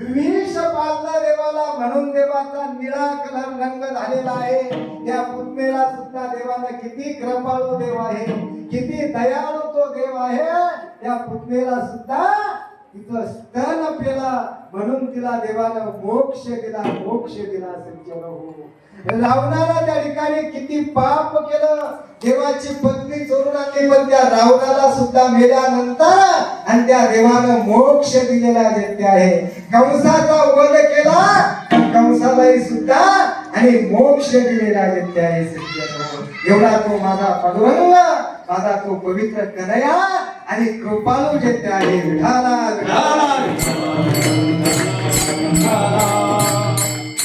विष पाजला देवाला म्हणून देवाचा निळा कलर रंग झालेला आहे. त्या पुतणेला सुद्धा देवानं किती कृपाळू देव आहे, किती दयाळू तो देव आहे. त्या पुतणेला सुद्धा तिचं स्तन पेला म्हणून तिला देवानं मोक्ष दिला, मोक्ष दिला. सज्जन हो, रावणाला त्या ठिकाणी किती पाप केलं, देवाची पत्नी चोरून आणली, पण त्या रावणाला सुद्धा मेल्यानंतर आणि त्या देवानं मोक्ष दिलेला व्यक्ती आहे. कंसाचा वध केला, कंसालाही सुद्धा आणि मोक्ष दिलेला व्यक्ती आहे. एवढा तो माझा पांडुरंग, माझा तो पवित्र कन्हैया आणि कृपाळू व्यक्ती आहे. विठाला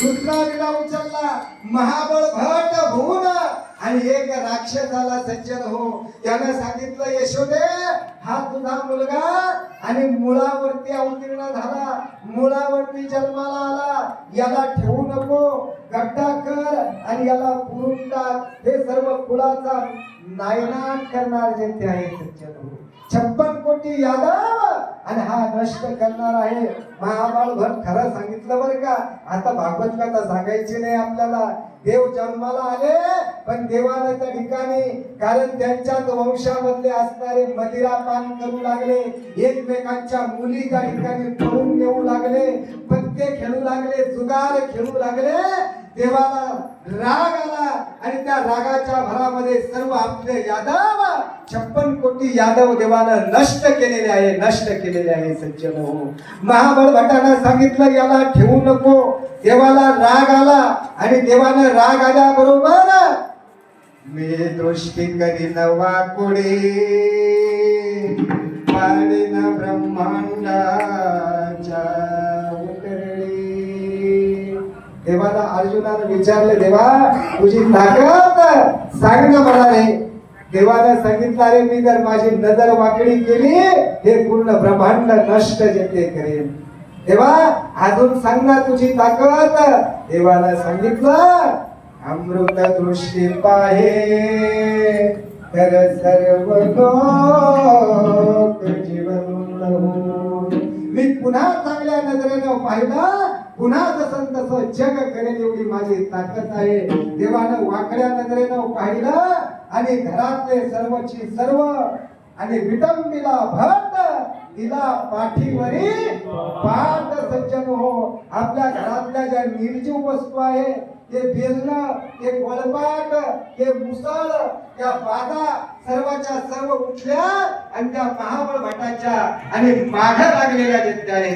दुसरा विडा उचलला महाबळ भट होऊन आणि एक राक्षस आला. सज्जन हो, त्यानं सांगितलं यशोदे हा तुझा मुलगा आणि मुळावरती अवतीर्ण झाला, मुळावरती जन्माला आला, याला ठेवू नको, गड्डा कर आणि याला पुरून टाक. हे सर्व कुळाचा नायनाट करणार जे ते आहे. सज्जन हो, 56 कोटी यादव आणि हा नष्ट करणार आहे. महाबळ खरं सांगितलं बरं का. आता भागवत कथा सांगायची नाही आपल्याला. देव जन्माला आले, पण देवानं त्या ठिकाणी कारण त्यांच्याच वंशामधले असणारे मदिरापान करू लागले, एकमेकांच्या मुली त्या ठिकाणी पळून नेऊ लागले, पत्ते खेळू लागले, जुगार खेळू लागले. देवाला राग आला आणि त्या रागाच्या भरामध्ये सर्व आपले यादव 56 कोटी यादव देवानं नष्ट केलेले आहे, नष्ट केलेले आहे. सज्जन हो, महाबळ भटानं सांगितलं याला ठेवू नको. देवाला राग आला आणि देवानं राग आल्याबरोबर मी दृष्टी करीन वाकुडी, पाडीन ब्रह्मांडाच्या उतरडी. देवाला अर्जुनानं विचारले, देवा तुझी ताकद सांग ना मला रे. देवानं सांगितलं रे मी जर माझी नजर वाकडी केली, हे पूर्ण ब्रह्मांड नष्ट जेते करेल. देवा अजून सांग ना तुझी ताकद. देवानं सांगितलं अमृत दृष्टी पाहे तर सर्व लोक जीवन होऊन. मी पुन्हा चांगल्या नजरेनं पाहिलं, पुन्हा जसं तसं जग करेल एवढी माझी ताकद आहे. देवानं वाकड्या नजरेनं पाहिलं आणि घरातले सर्वची सर्व आणि विटंबीला भट तिला पाठीवरी पाठ. सज्जन हो, आपल्या घरातल्या ज्या निर्जीव वस्तू आहे, ते बेलणं, ते गोळपाट, ते मुसळ, त्या बाधा सर्वाच्या सर्व उठल्या आणि त्या महाबळ भटाच्या आणि माग लागलेल्या व्यक्ती आहे.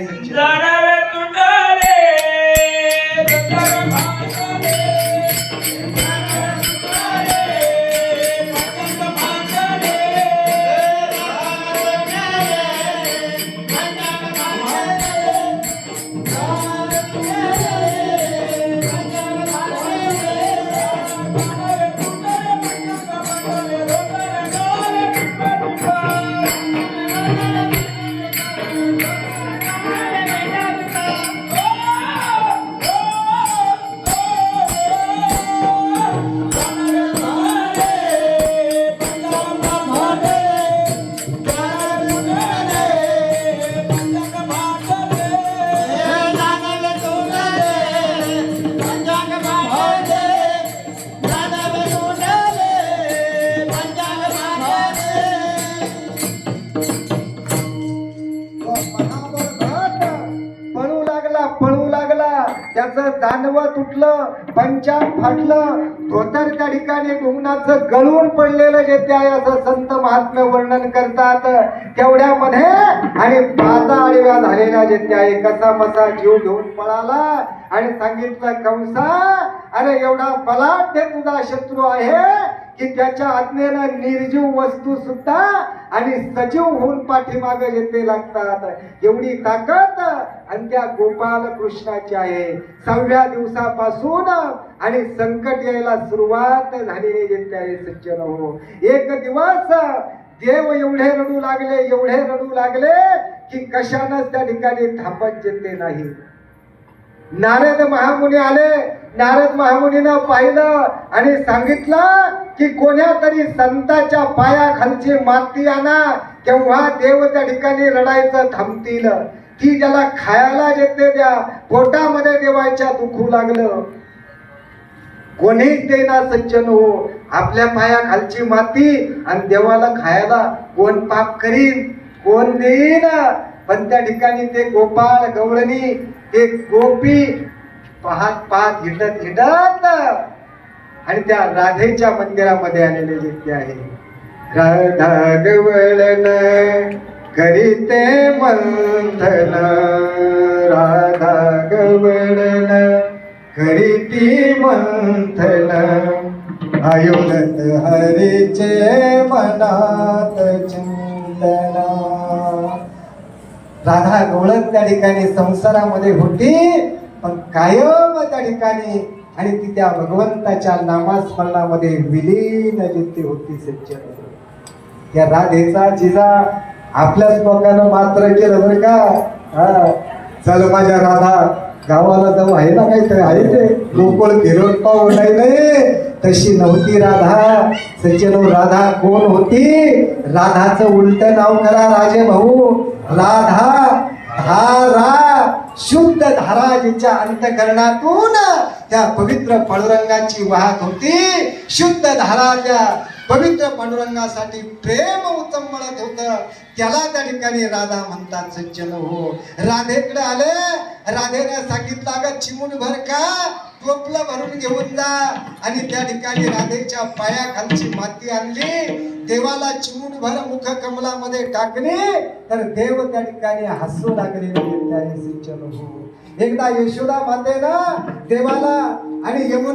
त्याचं दानव तुटलं, पंचांग फाटलं, धोतर त्या ठिकाणी डोंगणाचं गळून पडलेलं जे ते आहे असं संत महात्म्य वर्णन करतात. तेवढ्यामध्ये आणि बाजा आडव्या झालेल्या जे ते आहे कसा मसा जीव घेऊन पळाला आणि सांगितलं कंसा अरे एवढा बलाढ्य तुझा शत्रू आहे की त्याच्या आज्ञेनं निर्जीव वस्तू सुद्धा आणि सजीव होऊन पाठीमागे येते लागतात. एवढी ताकद आणि त्या गोपाल कृष्णाची आहे. 6व्या दिवसापासून आणि संकट यायला सुरुवात झालेली येते आहे. सज्जन हो, एक दिवस देव एवढे रडू लागले, एवढे रडू लागले की कशानंच त्या ठिकाणी थांबत जेते नाही. नारद महामुनी आले. नारद महामुनीनं पाहिलं आणि सांगितलं की कोण्या तरी संताच्या पायाखालची माती आणा, तेव्हा देव त्या ठिकाणी रडायचं थांबतील. ती ज्याला खायला देते त्या पोटामध्ये देवाच्या दुखू लागलं. कोणीच देना सज्जन हो, आपल्या पायाखालची माती आणि देवाला खायला कोण पाप करीन, कोण देईन. पण त्या ठिकाणी ते गोपाळ गवळणी, ते गोपी पाहत पाहत हिंडत हिंडत आणि त्या राधेच्या मंदिरामध्ये आलेले व्यक्ती आहे. राधा गवळण करीते मंथन, राधा गवळण करीती मंथन, आयोगत हरीचे मनात चिंतन. राधा गवळण त्या ठिकाणी संसारामध्ये होती, पण कायम त्या ठिकाणी आणि ती त्या भगवंताच्या नामस्मरणामध्ये विलीन जिथे होती सज्जन. त्या राधेचा जिजा आपल्याच लोकांना मात्र केलं बरं का. चल माझ्या राधा, गावाला जाऊ आहे ना काहीतरी आहे ते गोकुळ फिरवून पाहू नाही. तशी नव्हती राधा सज्जनो. राधा कोण होती? राधाचं उलट नाव करा राजे भाऊ. राधा धारा, शुद्ध धारा जिच्या अंतकरणातून त्या पवित्र पांडुरंगाची वाहत होती. शुद्ध धारा त्या पवित्र पांडुरंगासाठी प्रेम उचंबळत होत, त्याला त्या ठिकाणी राधा म्हणतात सज्जन हो. राधेकडे आले, राधेने सांगितलं अगं चिमूटभर का टोपलं भरून घेऊन जा. आणि त्या ठिकाणी राधेच्या पायाखालची माती आणली, देवाला चिमूटभर मुख कमलामध्ये टाकली, तर देव त्या ठिकाणी हसू लागले सज्जन हो. एकदा यशोदा मातेनं देवाला आणि यमुना